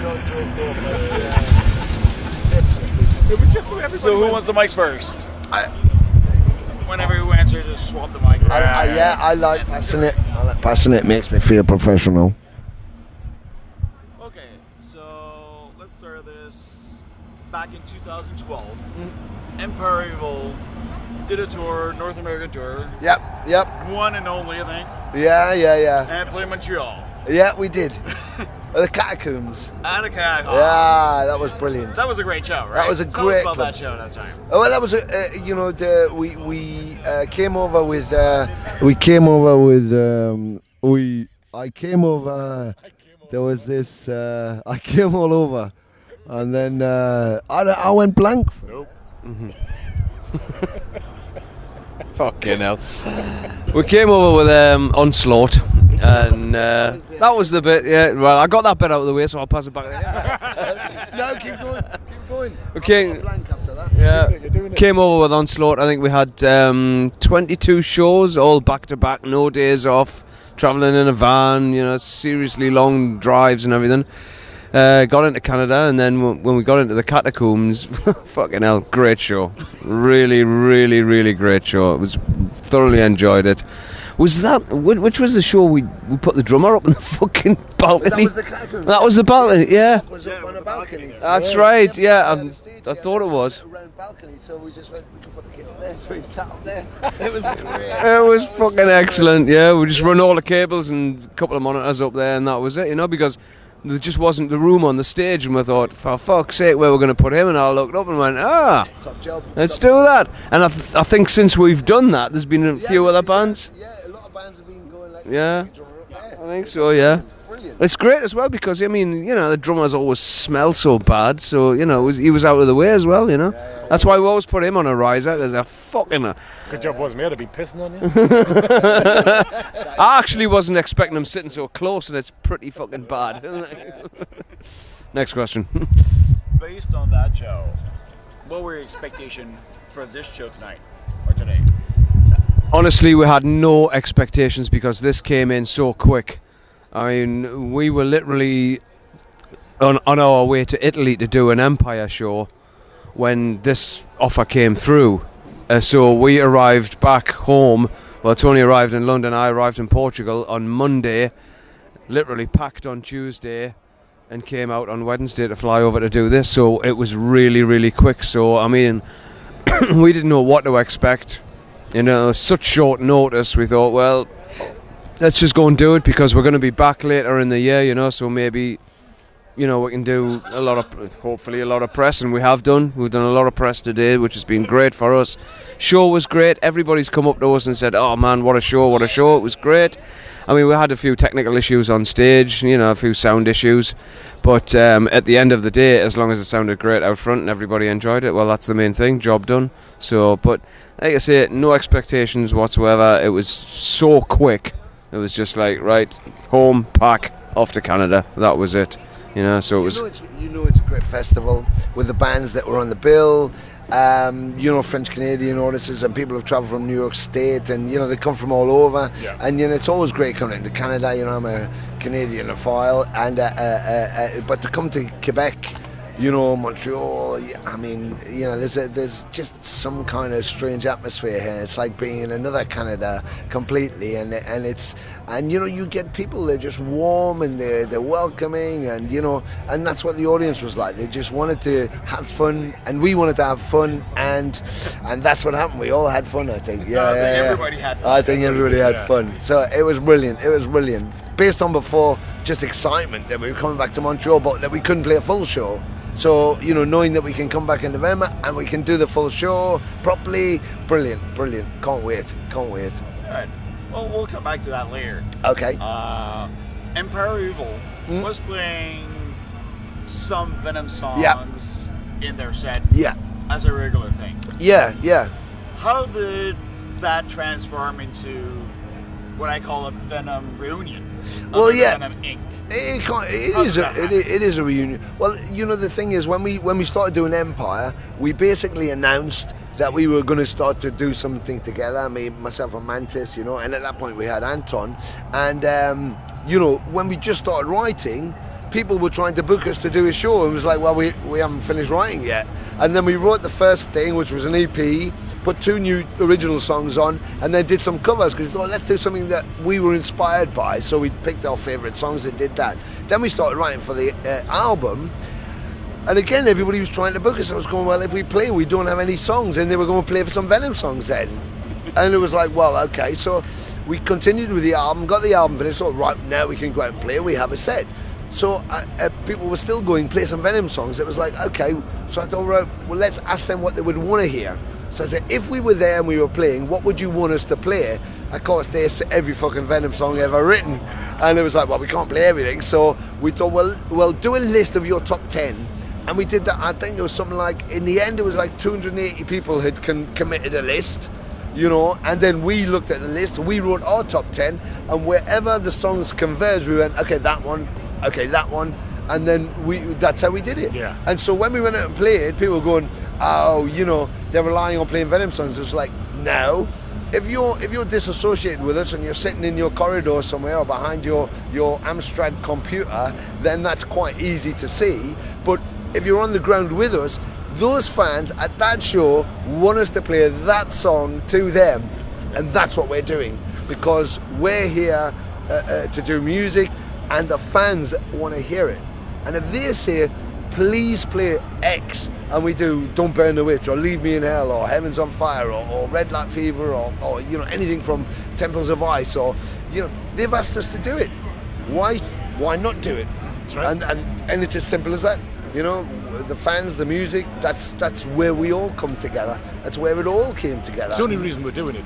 No joke, though. Definitely. It was just everybody. So who wants the mics first? Whenever you answer, just swap the mic. I like passing it. I like passing it. Makes me feel professional. Okay, so let's start this. Back in 2012, Empire Evil did a tour, North American tour. Yep. One and only, I think. Yeah. And played Montreal. Yeah, we did. The Catacombs. And a cat. Yeah, that was brilliant. That was a great show, right? That was a Tell great us about club. that show that time. Oh, well, that was we came over with I came over. There was this. I came all over, and then I went blank. Nope. Fucking hell. We came over with Onslaught, and that was the bit. Yeah, well, I got that bit out of the way, so I'll pass it back. No, keep going. Okay. Blank after that. Yeah, came over with Onslaught. I think we had 22 shows, all back to back, no days off, travelling in a van, seriously long drives and everything. Got into Canada, and then when we got into the Catacombs, fucking hell, great show. Really, really, really great show. It was thoroughly enjoyed it. Was that which was the show we put the drummer up on the fucking balcony? That was the Catacombs. That was the balcony, yeah. Was up on a balcony. That's right, yeah. I thought it was. A round balcony, so we just went. We could put the kit up there, so we sat up there. It was great. It was fucking excellent, yeah. We just run all the cables and a couple of monitors up there, and that was it, because there just wasn't the room on the stage, and we thought, for fuck's sake, where we're going to put him? And I looked up and went, top job. Let's do that. And I think since we've done that, there's been a few other bands. Yeah, a lot of bands have been going like. Yeah, I I think so. Yeah. Brilliant. It's great as well because the drummers always smell so bad, so he was out of the way as well. That's why we always put him on a riser because they're fucking. Good job, wasn't me. I'd be pissing on you. I actually wasn't expecting him sitting so close, and it's pretty fucking bad. Next question. Based on that show, what were your expectations for this show tonight or today? Honestly, we had no expectations because this came in so quick. I mean, we were literally on our way to Italy to do an Empire show when this offer came through. So we arrived back home. Well, Tony arrived in London, I arrived in Portugal on Monday, literally packed on Tuesday, and came out on Wednesday to fly over to do this. So it was really, really quick. So, I mean, we didn't know what to expect. Such short notice, we thought, well, let's just go and do it because we're going to be back later in the year, so maybe, we can do hopefully a lot of press, and we have done. We've done a lot of press today, which has been great for us. Show was great. Everybody's come up to us and said, oh man, what a show. It was great. I mean, we had a few technical issues on stage, a few sound issues, but at the end of the day, as long as it sounded great out front and everybody enjoyed it, well, that's the main thing, job done. So, but like I say, no expectations whatsoever. It was so quick. It was just like, right, home, pack, off to Canada. That was it. So it was. It's a great festival with the bands that were on the bill. French Canadian audiences and people have travelled from New York State, and they come from all over. Yeah. And it's always great coming into Canada. I'm a Canadianophile, and but to come to Quebec. Montreal, I mean, there's just some kind of strange atmosphere here. It's like being in another Canada completely, and you get people, they're just warm and they're welcoming, and and that's what the audience was like. They just wanted to have fun, and we wanted to have fun, and that's what happened. We all had fun, I think. Everybody had fun. I think everybody had fun. So it was brilliant. Based on before, just excitement that we were coming back to Montreal, but that we couldn't play a full show. So, knowing that we can come back in November and we can do the full show properly, brilliant. Can't wait. All right. Well, we'll come back to that later. Okay. Empire Evil was playing some Venom songs in their set as a regular thing. Yeah. How did that transform into what I call a Venom reunion? Well, Venom Inc. It is a reunion. Well, the thing is, when we started doing Empire, we basically announced that we were going to start to do something together. Myself and Mantis, and at that point we had Anton. And when we just started writing, people were trying to book us to do a show, and it was like, well, we haven't finished writing yet. And then we wrote the first thing, which was an EP, put 2 new original songs on, and then did some covers, because we thought, let's do something that we were inspired by. So we picked our favourite songs and did that. Then we started writing for the album, and again, everybody was trying to book us. I was going, well, if we play, we don't have any songs, and they were going to play for some Venom songs then. And it was like, well, okay, so we continued with the album, got the album finished, so right, now we can go out and play, we have a set. So people were still going, play some Venom songs. It was like, okay, so I thought, right, well, let's ask them what they would want to hear. So I said, if we were there and we were playing, what would you want us to play? Of course, they said every fucking Venom song ever written. And it was like, well, we can't play everything. So we thought, well, do a list of your top 10. And we did that. I think it was something like, in the end, it was like 280 people had committed a list, you know, and then we looked at the list, we wrote our top 10, and wherever the songs converged, we went, okay, that one, and then that's how we did it. Yeah. And so when we went out and played, people were going, oh, you know, they're relying on playing Venom songs. It was like, no. If you're disassociated with us and you're sitting in your corridor somewhere or behind your Amstrad computer, then that's quite easy to see. But if you're on the ground with us, those fans at that show want us to play that song to them, and that's what we're doing, because we're here to do music, and the fans want to hear it. And if they say, please play X, and we do Don't Burn the Witch, or Leave Me in Hell, or Heaven's on Fire, or Red Light Fever, or you know, anything from Temples of Ice, or, you know, they've asked us to do it. Why not do it? That's right. And it's as simple as that. You know, the fans, the music, that's where we all come together. That's where it all came together. It's the only reason we're doing it.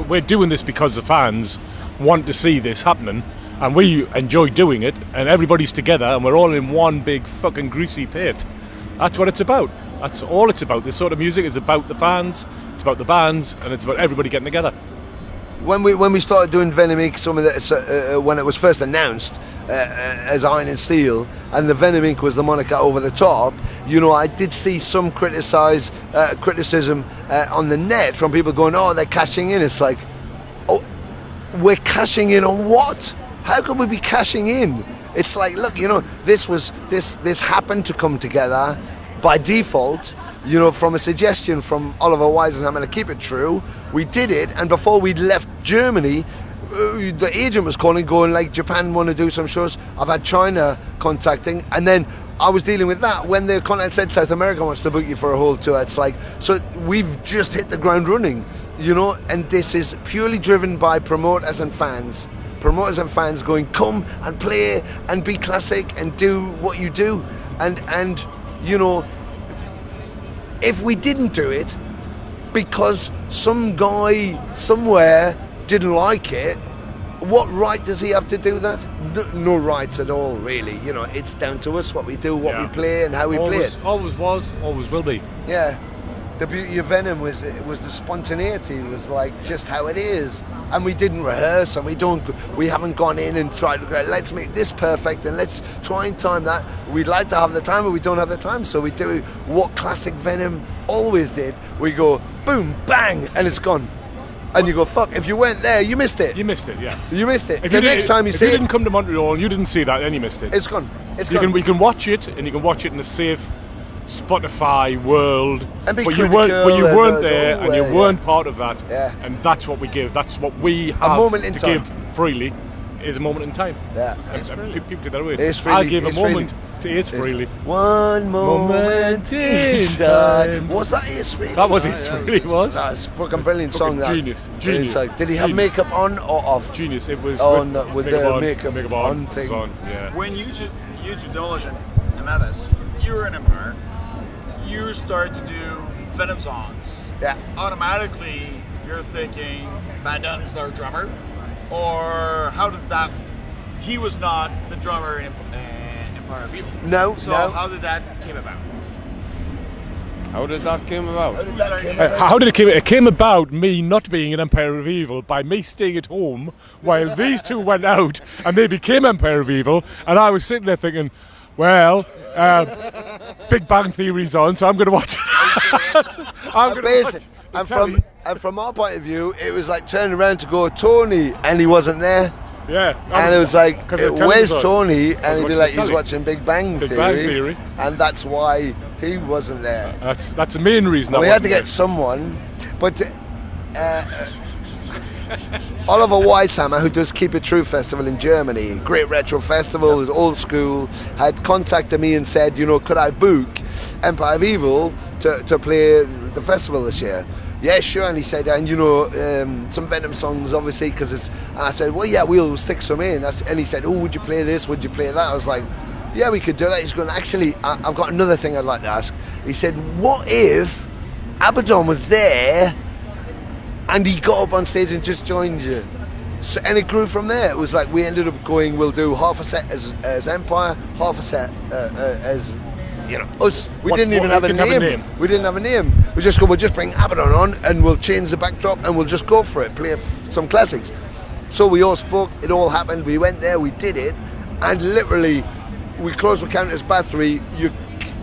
We're doing this because the fans want to see this happening, and we enjoy doing it, and everybody's together, and we're all in one big fucking greasy pit. That's what it's about. That's all it's about. This sort of music is about the fans, it's about the bands, and it's about everybody getting together. When we started doing Venom Inc, some of the, when it was first announced as Iron and Steel, and the Venom Inc was the moniker over the top, you know, I did see some criticism on the net from people going, oh, they're cashing in. It's like, oh, we're cashing in on what? How could we be cashing in? It's like, look, you know, this happened to come together by default, you know, from a suggestion from Oliver Weisenham, and to keep it true, we did it, and before we'd left Germany, the agent was calling, going like, Japan want to do some shows. I've had China contacting, and then I was dealing with that when the contact said South America wants to book you for a whole tour. It's like, so we've just hit the ground running, you know, and this is purely driven by promoters and fans. Promoters and fans going, come and play and be classic and do what you do, and you know, if we didn't do it because some guy somewhere didn't like it, what right does he have to do that? No rights at all, really. You know, it's down to us what we do, what we play, and how we play it. Always was, always will be. Yeah. The beauty of Venom was the spontaneity. It was like just how it is, and we didn't rehearse, and we haven't gone in and tried to go, let's make this perfect and let's try and time that. We'd like to have the time, but we don't have the time, so we do what classic Venom always did. We go boom, bang, and it's gone. And you go, fuck, if you weren't there, you missed it. You missed it, yeah. You missed it. If the next time you see it... If you didn't come to Montreal and you didn't see that, then you missed it. It's gone. It's gone. We can watch it, and you can watch it in a safe Spotify world, and but you weren't there, and you weren't part of that, and that's what we give. That's what we have to give freely. Is a moment in time. Yeah, and people take that away. I give a moment to Ace Freely. One moment in time. What's that, Ace Freely? That was Ace Freely. Was. That's a fucking brilliant song. Genius. Like, did he have makeup on or off? Genius. It was with the makeup on thing. Yeah. When you two Dolish and others, you were in Empire. You start to do Venom songs. Yeah. Automatically, you're thinking Van Dun's our drummer, or how did that? He was not the drummer in Empire of Evil. No. So how did that came about? How did that came about? How did it came? It came about me not being in Empire of Evil by me staying at home while these two went out and they became Empire of Evil, and I was sitting there thinking, well, Big Bang Theory's on, so I'm going to watch it. And from our point of view, it was like turning around to go, Tony, and he wasn't there. Yeah. And it was like, 'cause the where's telly's on. Tony? And he'd be watching like, the he's telly. watching Big Bang Big Theory. Bang Theory. And that's why he wasn't there. That's the main reason. And we I had to wasn't get someone, but Oliver Weishammer, who does Keep It True Festival in Germany, great retro festival, is old school, had contacted me and said, you know, could I book Empire of Evil to play the festival this year? Yeah, sure. And he said, and you know, some Venom songs, obviously, because it's. And I said, well, yeah, we'll stick some in. And he said, oh, would you play this? Would you play that? I was like, yeah, we could do that. He's going, actually, I've got another thing I'd like to ask. He said, what if Abaddon was there and he got up on stage and just joined you? So, and it grew from there. It was like we ended up going, we'll do half a set as Empire, half a set as, you know, us. We didn't even have a name. We didn't have a name. We just go, we'll just bring Abaddon on and we'll change the backdrop and we'll just go for it, play some classics. So we all spoke, it all happened, we went there, we did it, and literally we closed the Countess Battery.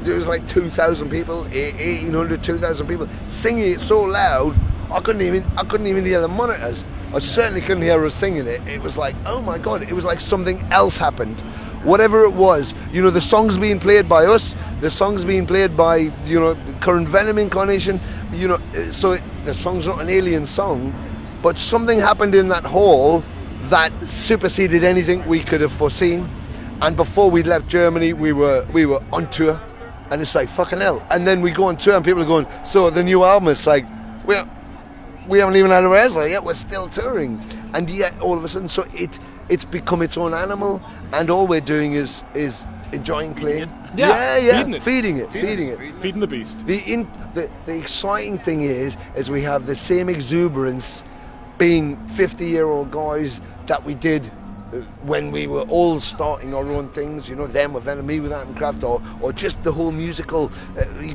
There was like 2,000 people, 1,800, 2,000 people singing it so loud. I couldn't even hear the monitors. I certainly couldn't hear us singing it. It was like, oh my God, it was like something else happened. Whatever it was, you know, the songs being played by us, the songs being played by, you know, the current Venom incarnation, you know, so the song's not an alien song, but something happened in that hall that superseded anything we could have foreseen. And before we left Germany, we were on tour, and it's like, fucking hell. And then we go on tour and people are going, so the new album, it's like, we haven't even had a rehearsal yet, we're still touring. And yet all of a sudden, so it's become its own animal, and all we're doing is enjoying playing. Feeding it. Feeding the beast. The exciting thing is we have the same exuberance being 50-year-old guys that we did when we were all starting our own things, you know, them with Venom, me with Craft, or just the whole musical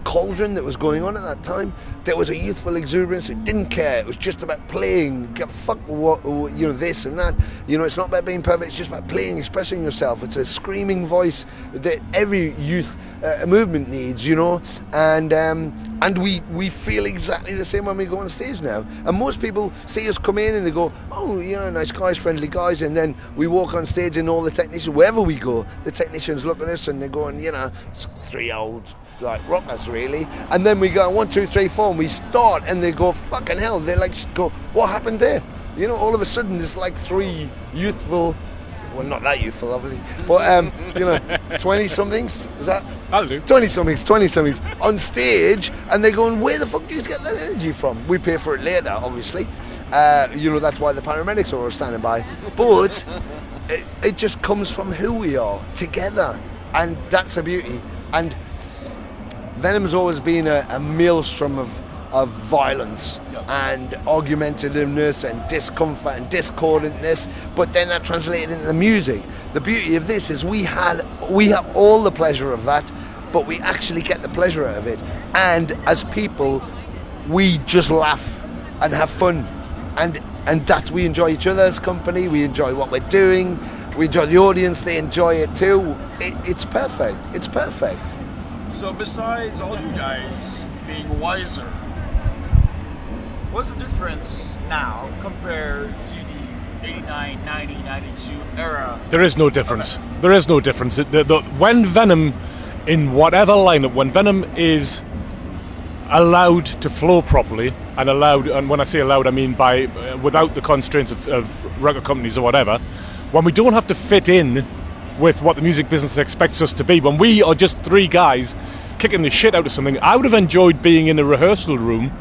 cauldron that was going on at that time. There was a youthful exuberance. It didn't care. It was just about playing. Fuck what, you know, this and that. You know, it's not about being perfect. It's just about playing, expressing yourself. It's a screaming voice that every youth movement needs, you know, and we feel exactly the same when we go on stage now. And most people see us come in and they go, oh, you know, nice guys, friendly guys, and then we walk on stage and all the technicians, wherever we go, the technicians look at us and they're going, you know, 3 old like rockers really. And then we go 1, 2, 3, 4 and we start and they go, fucking hell, they like go, what happened there? You know, all of a sudden there's like 3 youthful, well, not that youthful, obviously, but you know, 20-somethings. Is that? That'll do. 20-somethings on stage, and they're going, where the fuck do you get that energy from? We pay for it later, obviously. You know, that's why the paramedics are all standing by. But it just comes from who we are together, and that's a beauty. And Venom's always been a maelstrom of violence and argumentativeness and discomfort and discordantness, but then that translated into the music. The beauty of this is we have all the pleasure of that, but we actually get the pleasure out of it. And as people, we just laugh and have fun, and that's, we enjoy each other's company, we enjoy what we're doing, we enjoy the audience, they enjoy it too. It's perfect. It's perfect. So besides all you guys being wiser, what's the difference now compared to the 89, 90, 92 era? There is no difference. There is no difference. When Venom, in whatever lineup, when Venom is allowed to flow properly, and when I say allowed, I mean by without the constraints of record companies or whatever, when we don't have to fit in with what the music business expects us to be, when we are just 3 guys kicking the shit out of something, I would have enjoyed being in a rehearsal room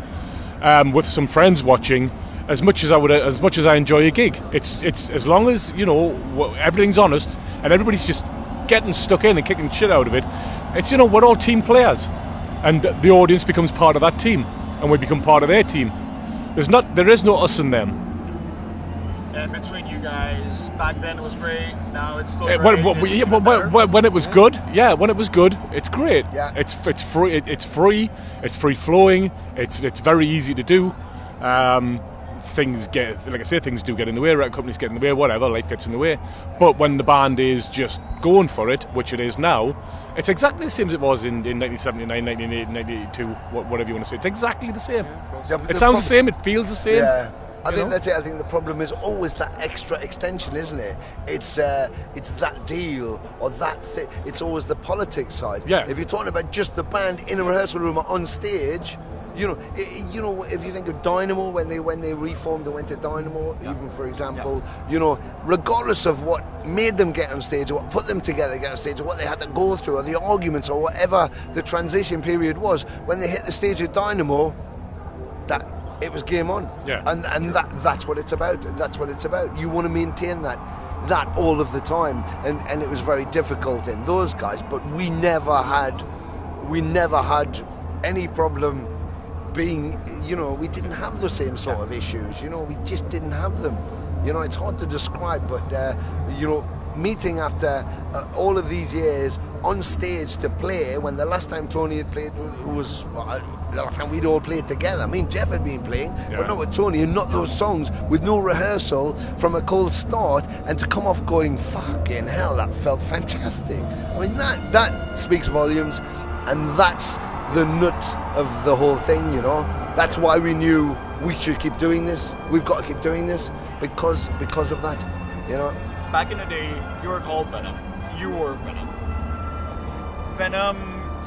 with some friends watching as much as I enjoy a gig. It's as long as, you know, everything's honest and everybody's just getting stuck in and kicking shit out of it. It's, you know, we're all team players, and the audience becomes part of that team, and we become part of their team. There is no us and them. And between you guys, back then it was great. Now it's still great. When it was good, when it was good, it's great. Yeah. It's free. It's free. It's free flowing. It's very easy to do. Things do get in the way. Record companies get in the way. Whatever, life gets in the way. But when the band is just going for it, which it is now, it's exactly the same as it was in 1979, 1980, 1982, whatever you want to say. It's exactly the same. Yeah, it sounds the same. It feels the same. Yeah. I think that's it. I think the problem is always that extra extension, isn't it? It's that deal or that thing. It's always the politics side. Yeah. If you're talking about just the band in a rehearsal room or on stage, you know, if you think of Dynamo when they reformed and went to Dynamo, even for example, you know, regardless of what made them get on stage or what put them together get on stage or what they had to go through or the arguments or whatever the transition period was, when they hit the stage at Dynamo, that it was game on. Yeah. And that's what it's about. That's what it's about. You want to maintain that all of the time, and it was very difficult in those guys, but we never had any problem being, you know, we didn't have the same sort of issues, you know, we just didn't have them. You know, it's hard to describe, but you know, meeting after all of these years on stage to play, when the last time Tony had played was the last time we'd all played together. I mean, Jeff had been playing, but not with Tony, and not those songs, with no rehearsal, from a cold start, and to come off going, fucking hell, that felt fantastic. I mean, that speaks volumes, and that's the nut of the whole thing, you know. That's why we knew we should keep doing this. We've got to keep doing this because of that, you know. Back in the day, you were called Venom. You were Venom. Venom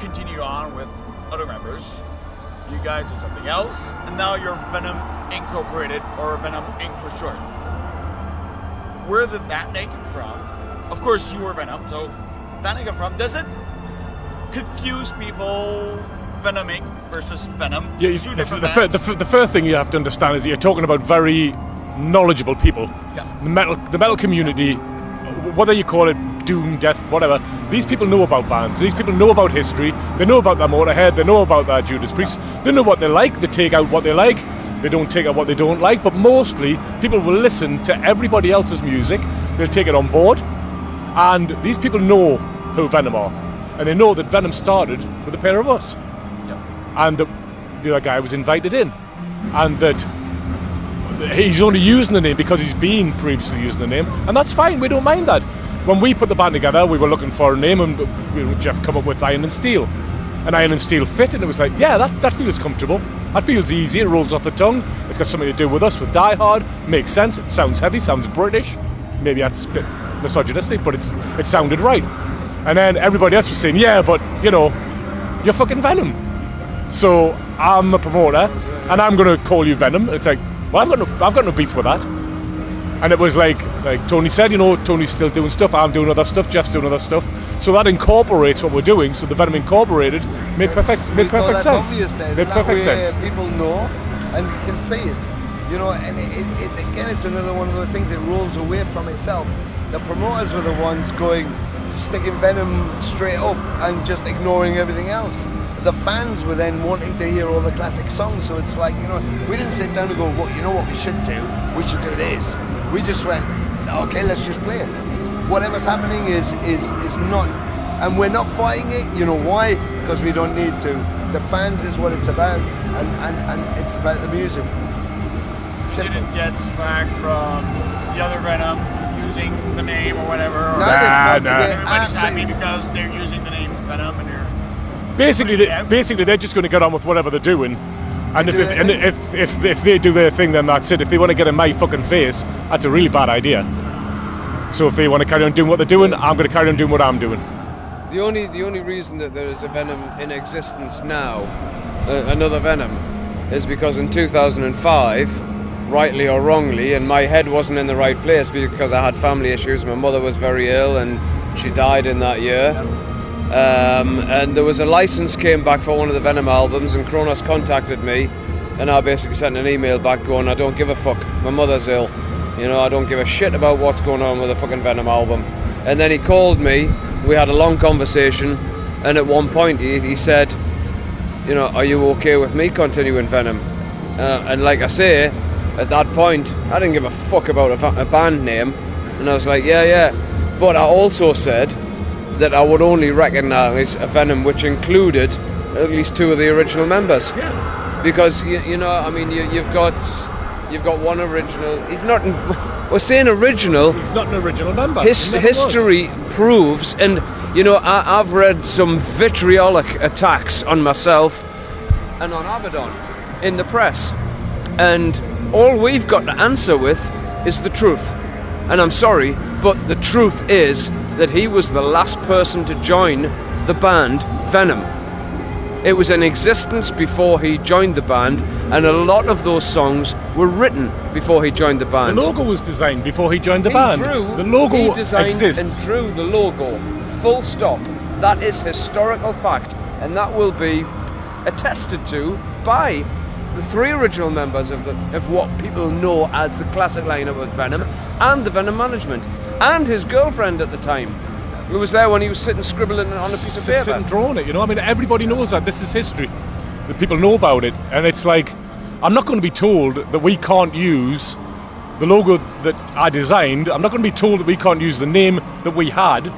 continued on with other members. You guys did something else, and now you're Venom Incorporated, or Venom Inc. for short. Where did that name come from? Of course, you were Venom, so that name come from. Does it confuse people? Venom Inc. versus Venom. Yeah, the first thing you have to understand is that you're talking about very knowledgeable people. Yeah. The metal community, whether you call it doom, death, whatever, these people know about bands. These people know about history. They know about their Motorhead. They know about their Judas Priest. They know what they like. They take out what they like. They don't take out what they don't like. But mostly, people will listen to everybody else's music. They'll take it on board. And these people know who Venom are. And they know that Venom started with a pair of us. And the other guy was invited in, and that he's only using the name because he's been previously using the name, and that's fine, we don't mind that. When we put the band together, we were looking for a name, and Jeff come up with Iron and Steel, and Iron and Steel fit, and it was like, yeah, that feels comfortable, that feels easy, it rolls off the tongue, it's got something to do with us, with Die Hard, makes sense, it sounds heavy, sounds British, maybe that's a bit misogynistic, but it sounded right. And then everybody else was saying, yeah, but, you know, you're fucking Venom. So I'm a promoter, and I'm going to call you Venom. It's like, well, I've got no beef with that. And it was like Tony said, you know, Tony's still doing stuff, I'm doing other stuff, Jeff's doing other stuff. So that incorporates what we're doing. So the Venom Incorporated made perfect sense. Made perfect sense. People know, and you can see it. You know, and it's another one of those things that rolls away from itself. The promoters were the ones sticking Venom straight up and just ignoring everything else. The fans were then wanting to hear all the classic songs, so it's like, you know, we didn't sit down and go, well, you know what we should do? We should do this. We just went, okay, let's just play it. Whatever's happening is not, and we're not fighting it. You know why? Because we don't need to. The fans is what it's about, and it's about the music. Simple. Didn't get slack from the other Venom using the name or whatever. Or everybody's happy because they're using the name Venom, and basically they're just going to get on with whatever they're doing, and if they do their thing, then that's it. If they want to get in my fucking face, that's a really bad idea. So if they want to carry on doing what they're doing, I'm going to carry on doing what I'm doing. The only reason that there is a Venom in existence now, another Venom, is because in 2005, rightly or wrongly, and my head wasn't in the right place because I had family issues. My mother was very ill and she died in that year. And there was a license came back for one of the Venom albums, and Kronos contacted me, and I basically sent an email back going, I don't give a fuck, my mother's ill, you know, I don't give a shit about what's going on with the fucking Venom album. And then he called me, we had a long conversation, and at one point he said, you know, are you okay with me continuing Venom? And like I say, at that point I didn't give a fuck about a band name, and I was like, yeah, but I also said that I would only recognise a Venom which included at least two of the original members. Yeah. Because you know, I mean, you've got one original. He's not. We're saying original. He's not an original member. History proves, and you know, I've read some vitriolic attacks on myself and on Abaddon in the press, and all we've got to answer with is the truth. And I'm sorry, but the truth is that he was the last person to join the band Venom. It was in existence before he joined the band, and a lot of those songs were written before he joined the band. The logo was designed before he joined the band. He designed exists. and drew the logo. Full stop. That is historical fact, and that will be attested to by the 3 original members of what people know as the classic lineup of Venom, and the Venom management, and his girlfriend at the time, who was there when he was sitting scribbling on a piece of paper. Sitting drawing it, you know. I mean, everybody knows that. This is history. The people know about it. And it's like, I'm not going to be told that we can't use the logo that I designed. I'm not going to be told that we can't use the name that we had.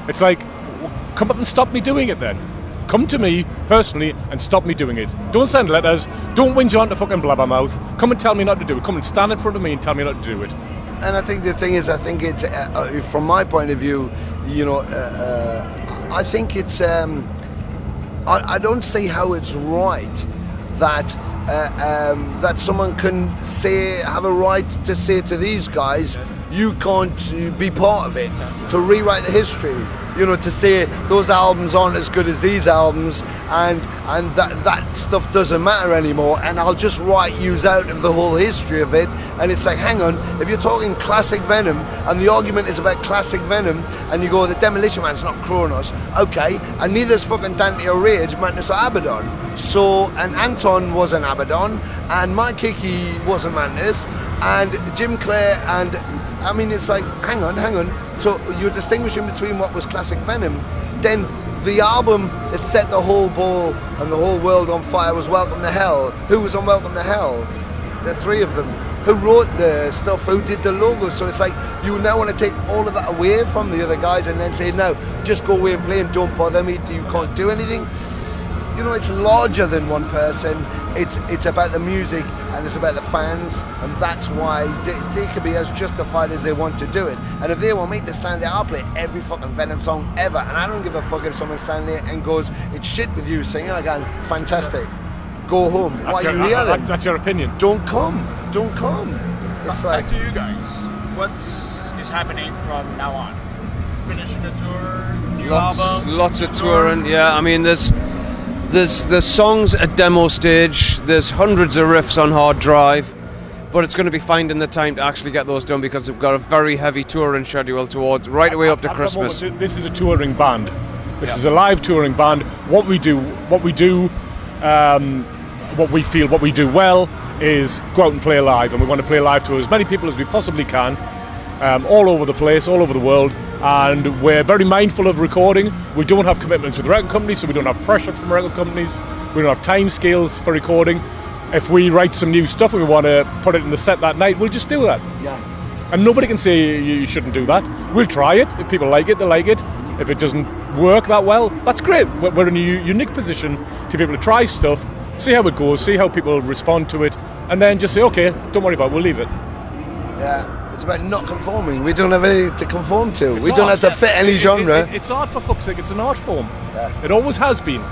It's like, come up and stop me doing it then. Come to me personally and stop me doing it. Don't send letters. Don't whinge on to fucking blabbermouth. Come and tell me not to do it. Come and stand in front of me and tell me not to do it. And I think the thing is, I think it's, from my point of view, you know, I think it's, I don't see how it's right that that someone can have a right to say to these guys, you can't be part of it, to rewrite the history. You know, to say those albums aren't as good as these albums, and that stuff doesn't matter anymore, and I'll just write yous out of the whole history of it. And it's like, hang on, if you're talking classic Venom, and the argument is about classic Venom, and you go, the Demolition Man's not Kronos, okay, and neither's fucking Dante or Rage, Madness or Abaddon. So, and Anton wasn't Abaddon, and Mike Hickey wasn't Madness, and Jim Clare, and I mean, it's like, hang on. So you're distinguishing between what was classic Venom. Then the album that set the whole ball and the whole world on fire was Welcome to Hell. Who was on Welcome to Hell? The 3 of them. Who wrote the stuff? Who did the logo? So it's like, you now want to take all of that away from the other guys and then say, no, just go away and play and don't bother me. You can't do anything. You know, it's larger than one person. It's about the music and it's about the fans, and that's why they can be as justified as they want to do it. And if they want me to stand there, I'll play every fucking Venom song ever, and I don't give a fuck if someone stands there and goes, it's shit with you singing. I go, fantastic, go home. Why are you here then? That's your opinion. Don't come. It's like, back to you guys. What is happening from now on? Finishing the tour, new album, lots of touring. Yeah, I mean, there's songs at demo stage, there's hundreds of riffs on hard drive, but it's going to be finding the time to actually get those done, because we've got a very heavy touring schedule towards right away up to Christmas. This is a touring band. This is a live touring band. What we do, what we feel, what we do well is go out and play live, and we want to play live to as many people as we possibly can, all over the place, all over the world. And we're very mindful of recording. We don't have commitments with record companies, so we don't have pressure from record companies. We don't have time scales for recording. If we write some new stuff and we want to put it in the set that night, we'll just do that. Yeah. And nobody can say you shouldn't do that. We'll try it. If people like it, they like it. If it doesn't work that well, that's great. We're in a unique position to be able to try stuff, see how it goes, see how people respond to it, and then just say, okay, don't worry about it, we'll leave it. Yeah. It's about not conforming. We don't have anything to conform to. It's we don't art, have to fit any genre. It's art, for fuck's sake. It's an art form. Yeah. It always has been.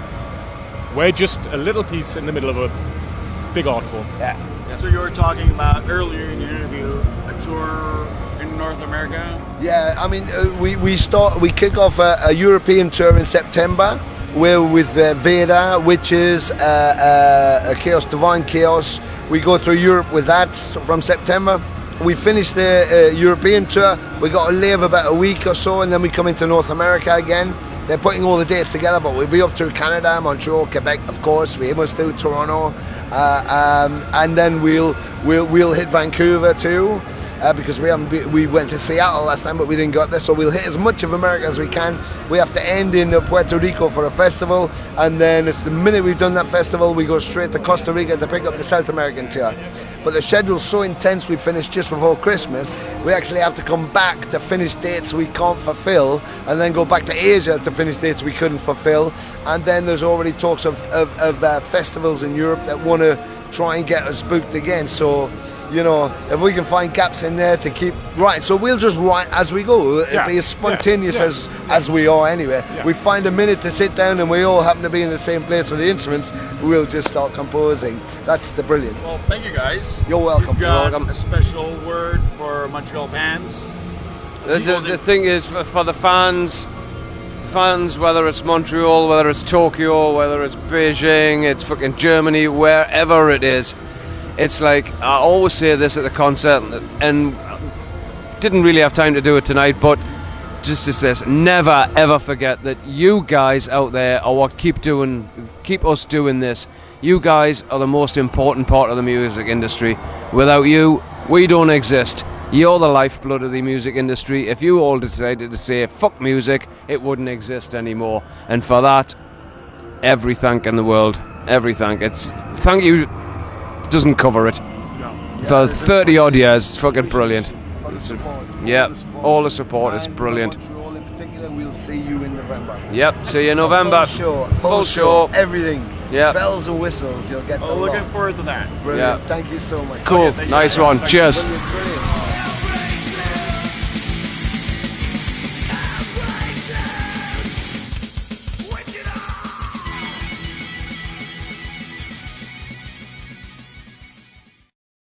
We're just a little piece in the middle of a big art form. Yeah. So you were talking about earlier in the interview a tour in North America. Yeah, I mean, we kick off a European tour in September. We're with Veda, Witches, Chaos, Divine Chaos. We go through Europe with that from September. We finished the European tour. We got to leave about a week or so, and then we come into North America again. They're putting all the dates together, but we'll be up through Canada, Montreal, Quebec, of course. We must do Toronto, and then we'll hit Vancouver too, because we went to Seattle last time, but we didn't get there. So we'll hit as much of America as we can. We have to end in Puerto Rico for a festival, and then it's the minute we've done that festival, we go straight to Costa Rica to pick up the South American tour. But the schedule's so intense, we finished just before Christmas. We actually have to come back to finish dates we can't fulfill, and then go back to Asia to finish dates we couldn't fulfill. And then there's already talks of festivals in Europe that want to try and get us booked again. So, you know, if we can find gaps in there to keep writing, so we'll just write as we go. It'll be as spontaneous as we are anyway. We find a minute to sit down and we all happen to be in the same place with the instruments, we'll just start composing. That's the brilliant. Well, thank you guys. You're welcome. You've got a special word for Montreal fans? The thing is, for the fans, whether it's Montreal, whether it's Tokyo, whether it's Beijing, it's fucking Germany, wherever it is, it's like, I always say this at the concert, and didn't really have time to do it tonight, but just as this, never ever forget that you guys out there are what keep us doing this. You guys are the most important part of the music industry. Without you, we don't exist. You're the lifeblood of the music industry. If you all decided to say fuck music, it wouldn't exist anymore. And for that, every thank in the world, every thank. It's thank you doesn't cover it. For 30 odd years, it's fucking brilliant. For the support. All the support is brilliant. Montreal in particular, we'll see you in November. Yep, see you in November. Full show, everything. Yeah. Bells and whistles, you'll get the Looking lot. forward to that. Brilliant. Thank you so much. Cool, Okay, nice you. one. Cheers. Brilliant.